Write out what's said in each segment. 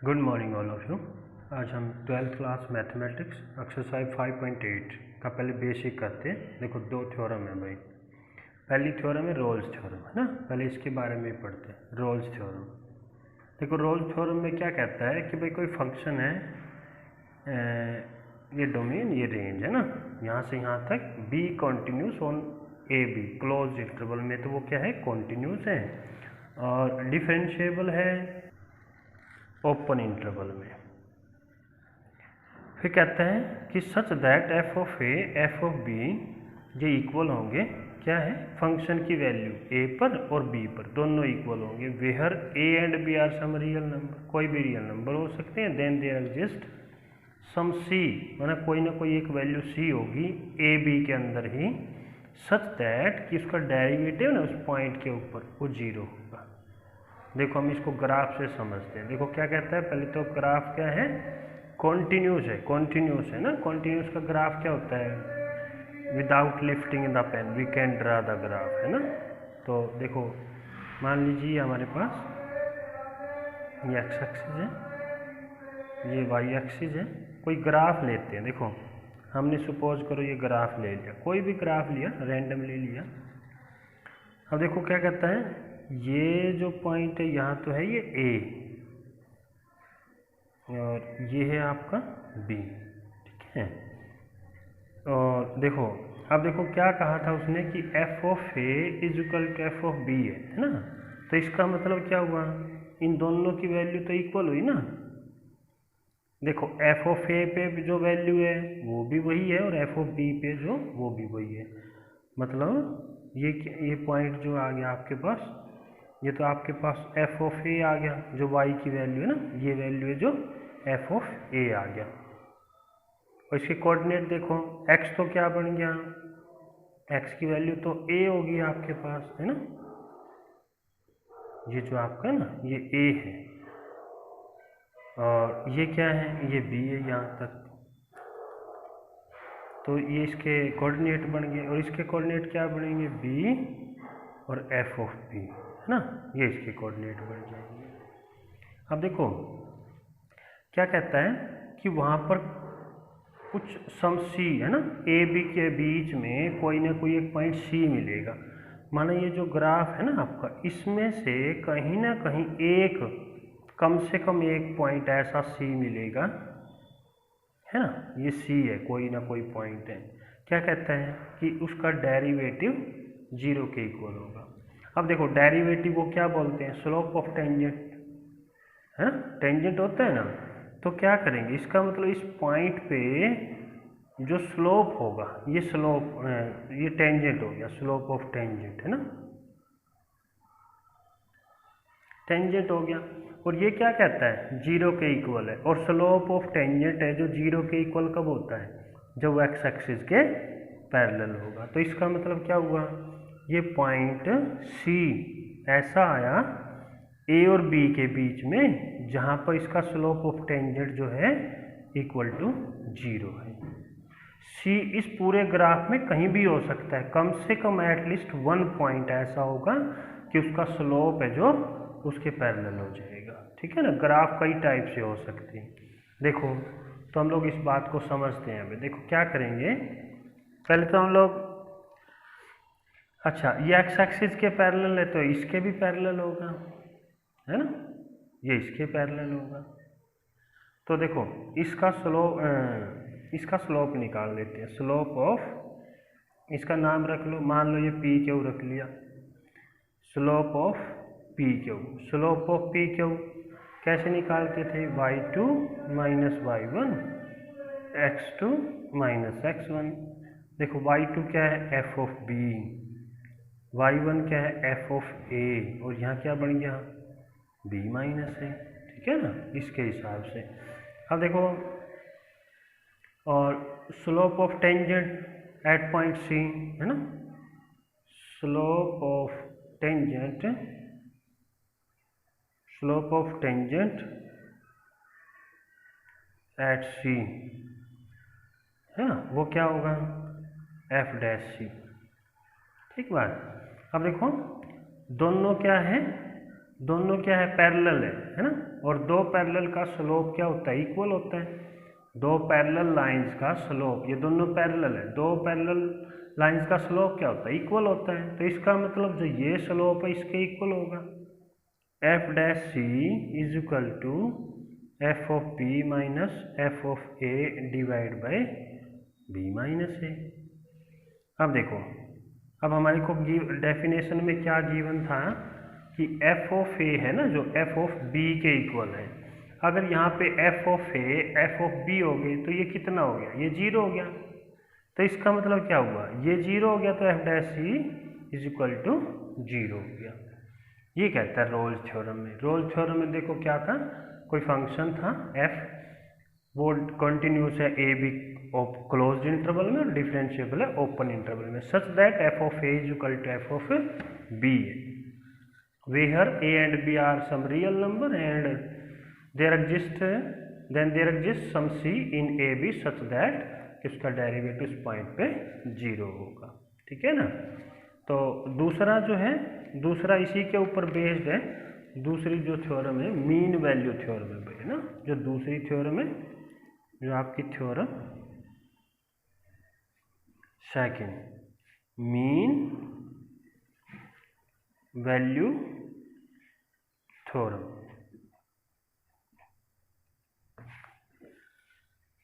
Good morning all of you. आज हम 12th class mathematics exercise 5.8 का पहले बेसिक करते हैं। देखो दो थ्योरम है भाई। पहली थ्योरम है रोल्स थ्योरम, है ना। पहले इसके बारे में पढ़ते हैं। रोल्स थ्योरम, देखो रोल्स थ्योरम में क्या कहता है कि भाई कोई फंक्शन है, ये डोमेन ये रेंज है ना, यहाँ से यहाँ तक B continuous on A be close interval में, तो वो क्या है, कॉन्टिन्यूस है और डिफरेंशिएबल है ओपन इंटरवल में। फिर कहते हैं कि such that f of A F of B ये इक्वल होंगे, क्या है, फंक्शन की वैल्यू ए पर और बी पर दोनों इक्वल होंगे। Where A and B are some real number, कोई भी रियल नंबर हो सकते हैं। Then there exist some C, मतलब कोई ना कोई एक वैल्यू सी होगी ए बी के अंदर ही, सच दैट कि उसका डेरिवेटिव ना उस पॉइंट के ऊपर वो जीरो होगा। देखो हम इसको ग्राफ से समझते हैं। देखो क्या कहता है, पहले तो ग्राफ क्या है, कॉन्टिन्यूस है, कॉन्टिन्यूस है ना। कॉन्टिन्यूस का ग्राफ क्या होता है, without lifting the pen we can draw the graph, है ना। तो देखो मान लीजिए हमारे पास ये एक्स एक्सिस है, ये वाई एक्सिस है, कोई ग्राफ लेते हैं। देखो हमने सपोज करो ये ग्राफ ले लिया, कोई भी ग्राफ लिया, रैंडमली लिया। अब देखो क्या कहता है, ये जो पॉइंट है यहाँ तो है ये ए और ये है आपका बी, ठीक है। और देखो अब देखो क्या कहा था उसने कि f of A is equal to F of B है ना। तो इसका मतलब क्या हुआ, इन दोनों की वैल्यू तो इक्वल हुई ना। देखो एफ ऑफ ए पे जो वैल्यू है वो भी वही है और एफ ऑफ बी पे जो वो भी वही है। मतलब ये पॉइंट जो आ गया आपके पास, ये तो आपके पास एफ ऑफ ए आ गया जो वाई की वैल्यू है ना, ये वैल्यू है जो एफ ऑफ ए आ गया। और इसके कोऑर्डिनेट देखो, एक्स तो क्या बन गया, एक्स की वैल्यू तो ए होगी आपके पास, है ना। ये जो आपका है ना ये ए है और ये क्या है, ये बी है यहाँ तक। तो ये इसके कोऑर्डिनेट बन गए और इसके कोऑर्डिनेट क्या बनेंगे, बी और एफ ऑफ बी, है ना। ये इसके कोऑर्डिनेट बन जाएंगे। अब देखो क्या कहता है कि वहाँ पर कुछ सम सी है ना, ए बी के बीच में कोई ना कोई एक पॉइंट सी मिलेगा। माना ये जो ग्राफ है ना आपका, इसमें से कहीं ना कहीं एक, कम से कम एक पॉइंट ऐसा सी मिलेगा, है ना। ये सी है, कोई ना कोई पॉइंट है। क्या कहता है कि उसका डेरिवेटिव जीरो के इक्वल होगा। अब देखो डेरिवेटिव को क्या बोलते हैं, स्लोप ऑफ टेंजेंट, है ना, टेंजेंट होता है ना। तो क्या करेंगे, इसका मतलब इस पॉइंट पे जो स्लोप होगा, ये स्लोप, ये टेंजेंट हो गया, स्लोप ऑफ टेंजेंट, है ना, टेंजेंट हो गया। और ये क्या कहता है, जीरो के इक्वल है। और स्लोप ऑफ टेंजेंट है जो जीरो के इक्वल कब होता है, जब वो एक्स एक्सिस के पैरेलल होगा। तो इसका मतलब क्या हुआ, ये पॉइंट सी ऐसा आया ए और बी के बीच में जहाँ पर इसका स्लोप ऑफ टेंजेंट जो है इक्वल टू जीरो है। सी इस पूरे ग्राफ में कहीं भी हो सकता है, कम से कम एटलीस्ट वन पॉइंट ऐसा होगा कि उसका स्लोप है जो उसके पैरेलल हो जाएगा, ठीक है ना। ग्राफ कई टाइप से हो सकते हैं। देखो तो हम लोग इस बात को समझते हैं। अभी देखो क्या करेंगे, पहले तो हम लोग, अच्छा ये एक्स एक्सिस के पैरेलल है तो इसके भी पैरेलल होगा, है ना, ये इसके पैरेलल होगा। तो देखो इसका स्लोप निकाल लेते हैं। स्लोप ऑफ, इसका नाम रख लो, मान लो ये पी क्यू रख लिया। Slope of P Q, slope of P Q कैसे निकालते थे, y2 minus y1 x2 minus x1। देखो y2 क्या है, एफ ऑफ बी, y1 क्या है, एफ ऑफ ए, और यहाँ क्या बन गया, b माइनस है, ठीक है ना, इसके हिसाब से। अब देखो, और slope of tangent at point C, है ना, slope of tangent, slope of tangent at C, है ना, वो क्या होगा, एफ डैश सी, ठीक बात। अब देखो दोनों क्या है, दोनों क्या है, पैरेलल है ना। और दो पैरेलल का स्लोप क्या होता है, इक्वल होता है। दो पैरेलल लाइंस का स्लोप, ये दोनों पैरेलल है, दो पैरेलल लाइंस का स्लोप क्या होता है, इक्वल होता है। तो इसका मतलब जो ये स्लोप है इसके इक्वल होगा। F dash C is equal to F of B minus F of A divide by B minus A. अब देखो, अब हमारे को डेफिनेशन में क्या गिवन था कि एफ ऑफ ए है ना, जो एफ ऑफ बी के इक्वल है। अगर यहाँ पे f of A F of B हो गए तो ये कितना हो गया, ये 0 हो गया। तो इसका मतलब क्या हुआ, ये 0 हो गया तो f dash C is equal to 0 हो गया। ये कहता है रोल्स थ्योरम में। रोल्स थ्योरम में देखो क्या था, कोई फंक्शन था एफ, वो कंटिन्यूस है ए बी क्लोज्ड इंटरवल में और डिफरेंशिएबल है ओपन इंटरवल में, such that f of A is equal to F of B, where A and B are some real number and there exist some C in A B such that इसका derivative इस point पे 0 होगा। ठीक है ना। तो दूसरा जो है, दूसरा इसी के ऊपर बेस्ड है। दूसरी जो थ्योरम है मीन वैल्यू थ्योरम है ना, जो दूसरी थ्योरम है, जो आपकी theorem second, mean value theorem,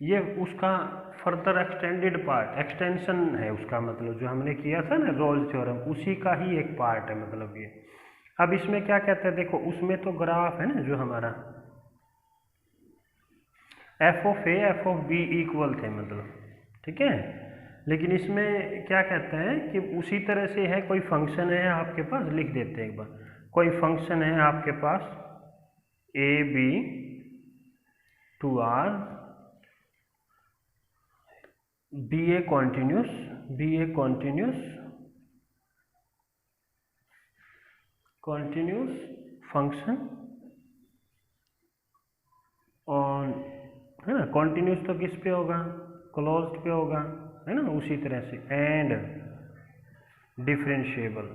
ये उसका फर्दर एक्सटेंडेड पार्ट, एक्सटेंशन है उसका, मतलब जो हमने किया था ना रोल्स थ्योरम, उसी का ही एक पार्ट है मतलब ये। अब इसमें क्या कहते हैं, देखो उसमें तो ग्राफ है ना जो हमारा f of A F of B equal थे मतलब, ठीक है। लेकिन इसमें क्या कहते हैं कि उसी तरह से है, कोई फंक्शन है आपके पास, लिख देते हैं एक बार, कोई फंक्शन है आपके पास A B to R B A continuous function on, है ना। कॉन्टिन्यूस तो किस पे होगा, क्लोज्ड पे होगा, है ना। उसी तरह से एंड डिफरेंशिएबल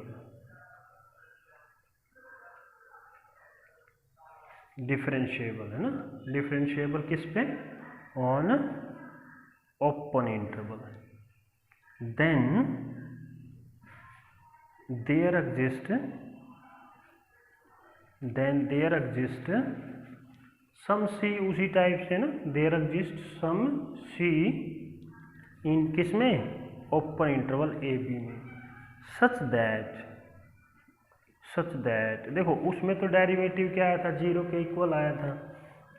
है ना, डिफरेंशिएबल किस पे, on open interval. Then there exist some C, उसी टाइप से ना, देयर एग्जिस्ट सम सी इन किस में, ओपन इंटरवल ए बी में, सच दैट देखो उसमें तो डेरिवेटिव क्या आया था, 0 के इक्वल आया था।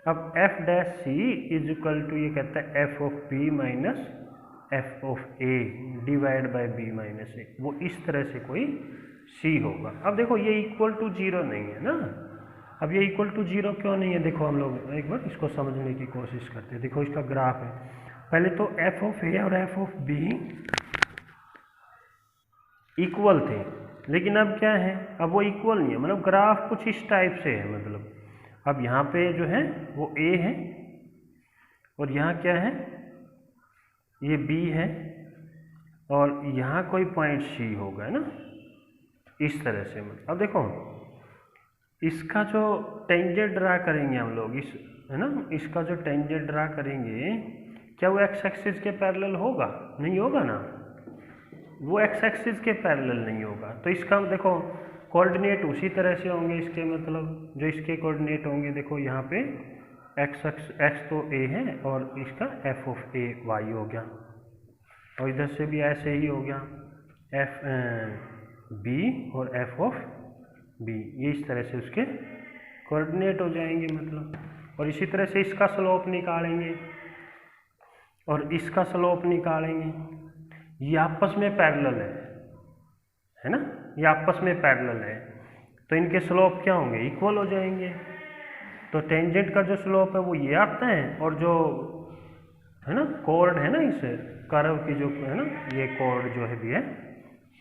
अब F dash C is equal to, ये कहता है F of B minus F of A divide by B minus A, वो इस तरह से कोई सी होगा। अब देखो ये इक्वल टू 0 नहीं है ना। अब ये इक्वल टू 0 क्यों नहीं है, देखो हम लोग एक बार इसको समझने की कोशिश करते हैं। देखो इसका ग्राफ है, पहले तो एफ ऑफ ए और एफ ऑफ बी इक्वल थे, लेकिन अब क्या है, अब वो इक्वल नहीं है, मतलब ग्राफ कुछ इस टाइप से है। मतलब अब यहाँ पे जो है वो A है और यहाँ क्या है, ये B है, और यहाँ कोई पॉइंट C होगा, है ना, इस तरह से। मतलब अब देखो इसका जो टेंजेंट ड्रा करेंगे हम लोग, इस, है ना, इसका जो टेंजेंट ड्रा करेंगे, क्या वो एक्स एक्सिस के पैरेलल होगा, नहीं होगा ना, वो एक्स एक्सिस के पैरेलल नहीं होगा। तो इसका देखो कोऑर्डिनेट उसी तरह से होंगे इसके, मतलब जो इसके कोऑर्डिनेट होंगे, देखो यहाँ पे एक्स तो ए है और इसका एफ ऑफ ए वाई हो गया, और इधर से भी ऐसे ही हो गया एफ बी और एफ ऑफ बी, ये इस तरह से उसके कोऑर्डिनेट हो जाएंगे मतलब। और इसी तरह से इसका स्लोप निकालेंगे और इसका स्लोप निकालेंगे, ये आपस में पैरेलल है ना, ये आपस में पैरेलल है, तो इनके स्लोप क्या होंगे, इक्वल हो जाएंगे। तो टेंजेंट का जो स्लोप है वो ये आता है, और जो है ना कॉर्ड है ना, इस कर्व की जो है ना, ये कॉर्ड जो है भी है,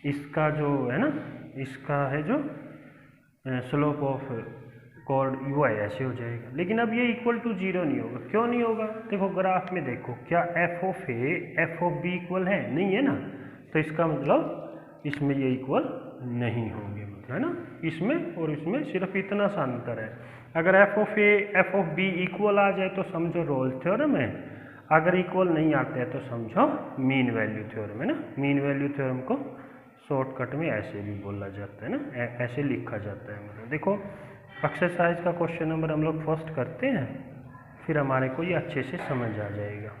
इसका जो है ना, इसका है जो स्लोप ऑफ कॉर्ड वो है, ऐसे हो जाएगा। लेकिन अब ये इक्वल टू 0 नहीं होगा, क्यों नहीं होगा, देखो ग्राफ में देखो, क्या f of A F of B equal है, नहीं है ना। तो इसका मतलब इसमें ये इक्वल नहीं होंगे। है ना, इसमें और इसमें सिर्फ इतना सा अंतर है। अगर F of A F of B equal आ जाए तो समझो रोल्स थ्योरम है, अगर इक्वल नहीं आते हैं तो समझो मीन वैल्यू थ्योरम है ना। मीन वैल्यू थ्योरम को शॉर्टकट में ऐसे भी बोला जाता है ना, ऐसे लिखा जाता है। मतलब देखो एक्सरसाइज का क्वेश्चन नंबर हम लोग फर्स्ट करते हैं, फिर हमारे को ये अच्छे से समझ आ जाएगा।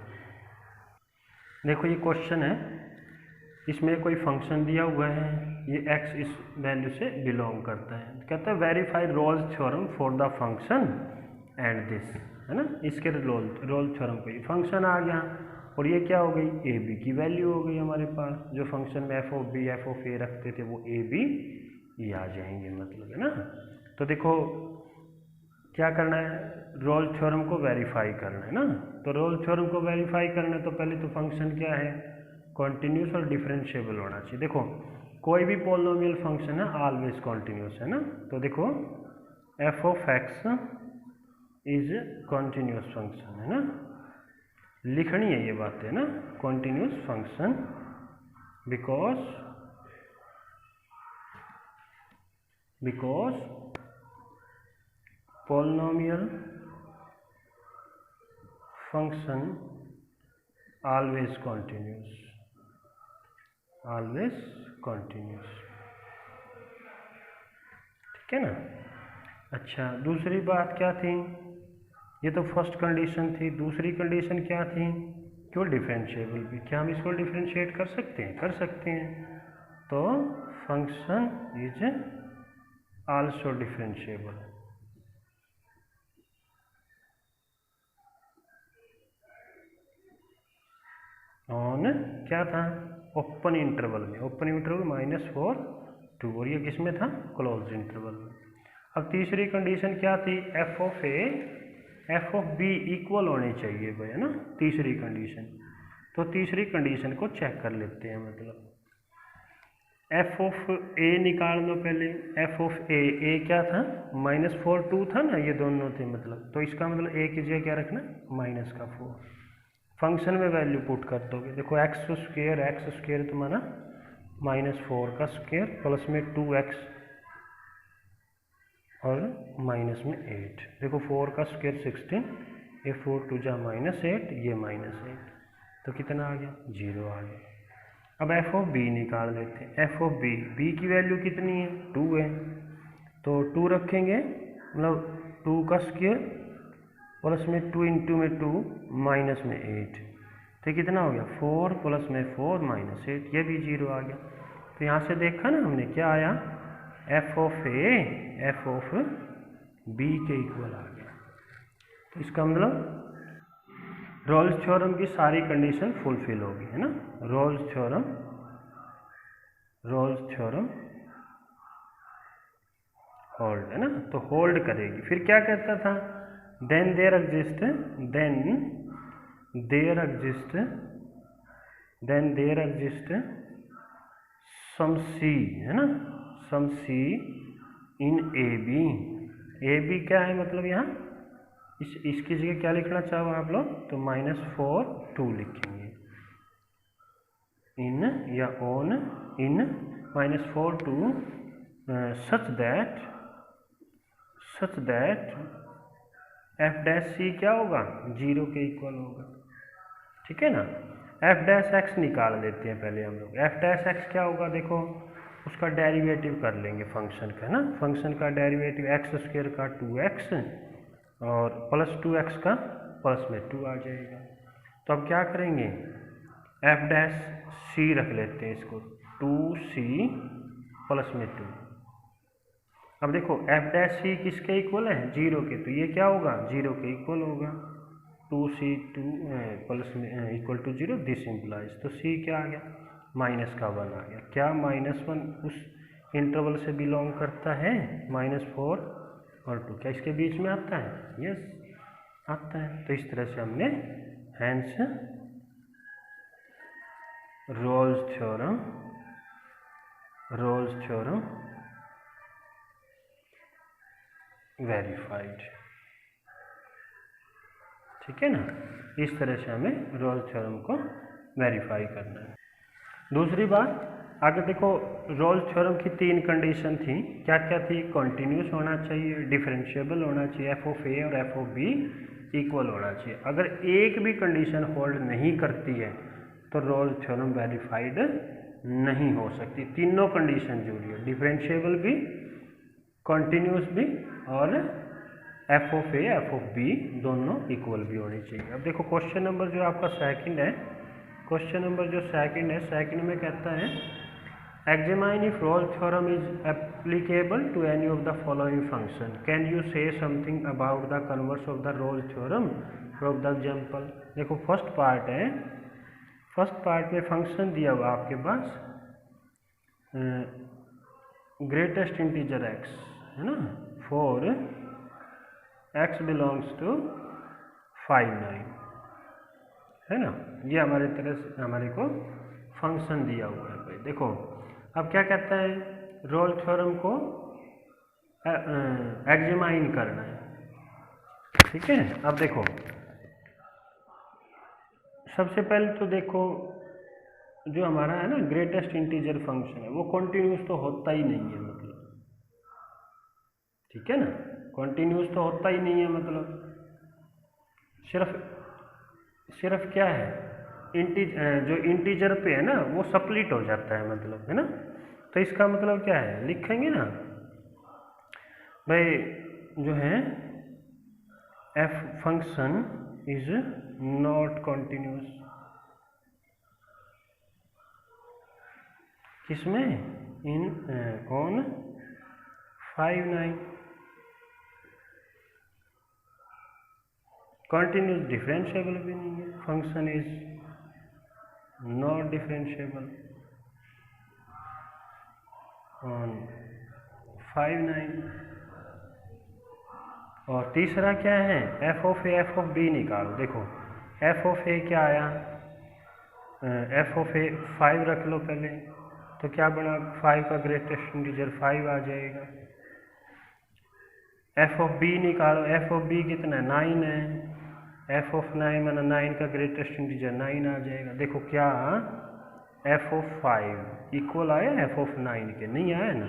देखो ये क्वेश्चन है, इसमें कोई फंक्शन दिया हुआ है, ये x इस वैल्यू से बिलोंग करता है। कहता है verify Rolle's theorem for the function and this, है ना। इसके रोल्स थ्योरम पे फंक्शन आ गया और ये क्या हो गई, ए बी की वैल्यू हो गई हमारे पास। जो फंक्शन में F of B F of A रखते थे वो ए बी ये आ जाएंगे, मतलब है ना। तो देखो क्या करना है, रोल थ्योरम को वेरीफाई करना है ना। तो रोल थ्योरम को वेरीफाई करना है तो पहले तो फंक्शन क्या है, कॉन्टिन्यूस और डिफरेंशिएबल होना चाहिए। देखो कोई भी पॉलिनोमियल फंक्शन है ऑलवेज कॉन्टिन्यूस है ना। तो देखो F of x is continuous function है ना, लिखनी है ये बात है ना, continuous function because polynomial function always continuous, ठीक है ना। अच्छा दूसरी बात क्या थी, ये तो फर्स्ट कंडीशन थी, दूसरी कंडीशन क्या थी, क्यों डिफरेंशिएबल भी, क्या हम इसको डिफरेंशिएट कर सकते हैं, कर सकते हैं। तो function is also differentiable, on क्या था, ओपन इंटरवल में, ओपन इंटरवल -4 2, और ये किस में था, क्लोज इंटरवल में। अब तीसरी कंडीशन क्या थी, f of A F of B equal होने चाहिए भाई, है ना, तीसरी कंडीशन। तो तीसरी कंडीशन को चेक कर लेते हैं। मतलब एफ ऑफ ए निकाल लो पहले, एफ ऑफ ए क्या था, -4 2 था ना, ये दोनों थे। मतलब तो इसका मतलब ए की जगह क्या रखना, -4। फंक्शन में वैल्यू पुट कर दोगे, देखो एक्स स्क्वायर तुम्हारा -4 का स्क्वायर प्लस में 2x और माइनस में 8, देखो 4 का स्क्वायर 16, ये 4 2 जा -8, ये -8, तो कितना आ गया, 0 आ गया। अब एफ ऑफ बी निकाल लेते हैं, एफ ऑफ बी की वैल्यू कितनी है, 2 है, तो 2 रखेंगे, मतलब 2 का स्क्वायर प्लस में 2 इंटू में 2 माइनस में 8, तो कितना हो गया, 4 प्लस में 4 -8, ये भी 0 आ गया। तो यहाँ से देखा ना हमने क्या आया, f of A F of B के इक्वल आ गया। तो इसका मतलब रोल्स थ्योरम की सारी कंडीशन फुलफिल होगी, है ना। रोल्स थ्योरम होल्ड, है ना, तो होल्ड करेगी। फिर क्या कहता था, देन देयर एग्जिस्ट सम सी, है ना, सम सी इन ए बी क्या है, मतलब यहाँ इसकी जगह क्या लिखना चाहो आप लोग, तो -4 2 लिखेंगे, इन या on in -4 2 such that F dash C क्या होगा, 0 के इक्वल होगा, ठीक है ना। एफ डैश एक्स निकाल लेते हैं पहले हम लोग, एफ डैश एक्स क्या होगा, देखो उसका डेरिवेटिव कर लेंगे फंक्शन का, है ना। फंक्शन का डेरिवेटिव एक्स स्क्वायर का 2x और प्लस 2x का प्लस में 2 आ जाएगा। तो अब क्या करेंगे, एफ डैश सी रख लेते हैं इसको, 2c प्लस में 2। अब देखो एफ डैश सी किसके इक्वल है, 0 के, तो ये क्या होगा, 0 के इक्वल होगा, 2c 2 प्लस में इक्वल टू 0, दिस इम्प्लाइज, तो c क्या आ गया, -1 आ गया। क्या -1 उस इंटरवल से बिलोंग करता है, -4 और 2, क्या इसके बीच में आता है, यस आता है। तो इस तरह से हमने हैंस रोल्स थ्योरम वेरीफाइड, ठीक है ना। इस तरह से हमें रोल्स थ्योरम को वेरीफाई करना है। दूसरी बात, आगे देखो, रोल्स थ्योरम की 3 कंडीशन थी, क्या क्या थी? कॉन्टिन्यूस होना चाहिए, डिफरेंशिएबल होना चाहिए, एफ ऑफ ए और एफ ऑफ बी इक्वल होना चाहिए। अगर एक भी कंडीशन होल्ड नहीं करती है तो रोल्स थ्योरम वेरीफाइड नहीं हो सकती। तीनों कंडीशन जरूरी है, डिफरेंशिएबल भी, कॉन्टिन्यूस भी और f of A F of B दोनों इक्वल भी होनी चाहिए। अब देखो क्वेश्चन नंबर जो आपका सेकंड है, क्वेश्चन नंबर जो सेकंड है, सेकंड में कहता है examine if Rolle's theorem is applicable to any of the following function, can you say something about the converse of the Rolle's theorem from the example. देखो first part है, first part में function दिया हुआ आपके पास greatest integer x है ना, for x belongs to 5 9 है ना, ये हमारे तरह से हमारे को फंक्शन दिया हुआ है भाई। देखो अब क्या कहता है, रोल्स थ्योरम को एग्जामाइन करना है, ठीक है। अब देखो सबसे पहले तो देखो जो हमारा है ना ग्रेटेस्ट इंटीजर फंक्शन है वो कॉन्टिन्यूस तो होता ही नहीं है, मतलब ठीक है ना, कॉन्टिन्यूस तो होता ही नहीं है, मतलब सिर्फ क्या है, जो इंटीजर पे है ना वो सप्लिट हो जाता है, मतलब है ना। तो इसका मतलब क्या है, लिखेंगे ना भाई जो है F function is not continuous, किसमें, इन ऑन 5 9। कॉन्टिन्यूस डिफरेंशिएबल भी नहीं है, function is not differentiable on 5 9। और तीसरा क्या है, F of A F of B निकालो। देखो एफ ऑफ ए क्या आया, एफ ऑफ ए 5 रख लो पहले, तो क्या बना, 5 का ग्रेटेस्ट इंटीजर 5 आ जाएगा। एफ ऑफ बी निकालो, एफ ऑफ बी कितना है, 9 है, एफ ऑफ 9 माना 9 का ग्रेटेस्ट इंटीजर 9 आ जाएगा। देखो क्या एफ ऑफ 5 इक्वल आया एफ ऑफ 9 के, नहीं आया ना।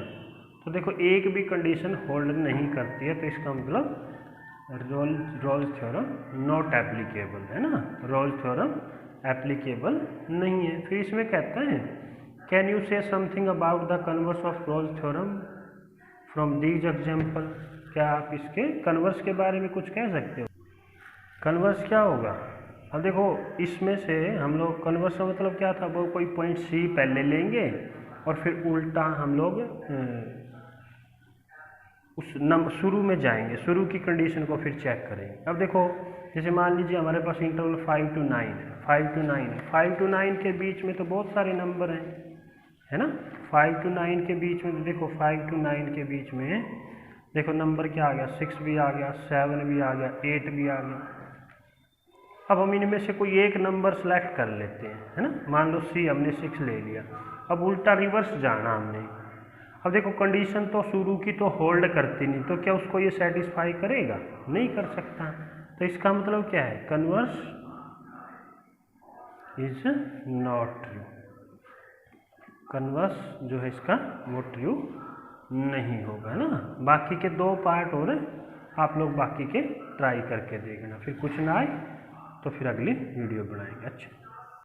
तो देखो एक भी कंडीशन होल्ड नहीं करती है, तो इसका मतलब रोल्स थ्योरम नॉट एप्लीकेबल है ना, रोल्स थ्योरम एप्लीकेबल नहीं है। फिर इसमें कहता है can you say something about the converse of roles theorem from these example, क्या आप इसके कन्वर्स के बारे में कुछ कह सकते हो? कन्वर्स क्या होगा, अब देखो इसमें से हम लोग कन्वर्स का मतलब क्या था, वो कोई पॉइंट सी पहले लेंगे और फिर उल्टा हम लोग उस नंबर शुरू में जाएंगे, शुरू की कंडीशन को फिर चेक करेंगे। अब देखो जैसे मान लीजिए हमारे पास इंटरवल 5 to 9 है, 5 to 9 है, 5 to 9 के बीच में तो बहुत सारे नंबर हैं, है ना। 5 to 9 के बीच में तो देखो 5 to 9 के बीच में देखो नंबर क्या आ गया, 6 भी आ गया, 7 भी आ गया, 8 भी आ गया। अब हम इनमें से कोई एक नंबर सेलेक्ट कर लेते हैं, है ना। मान लो सी हमने 6 ले लिया, अब उल्टा रिवर्स जाना हमने। अब देखो कंडीशन तो शुरू की तो होल्ड करती नहीं, तो क्या उसको ये सेटिस्फाई करेगा, नहीं कर सकता। तो इसका मतलब क्या है, converse is not true, converse जो है इसका वो ट्रू नहीं होगा, है ना। बाकी के 2 पार्ट और आप लोग बाकी के ट्राई करके देखना, फिर कुछ ना आए तो फिर अगली वीडियो बनाएंगे। अच्छा।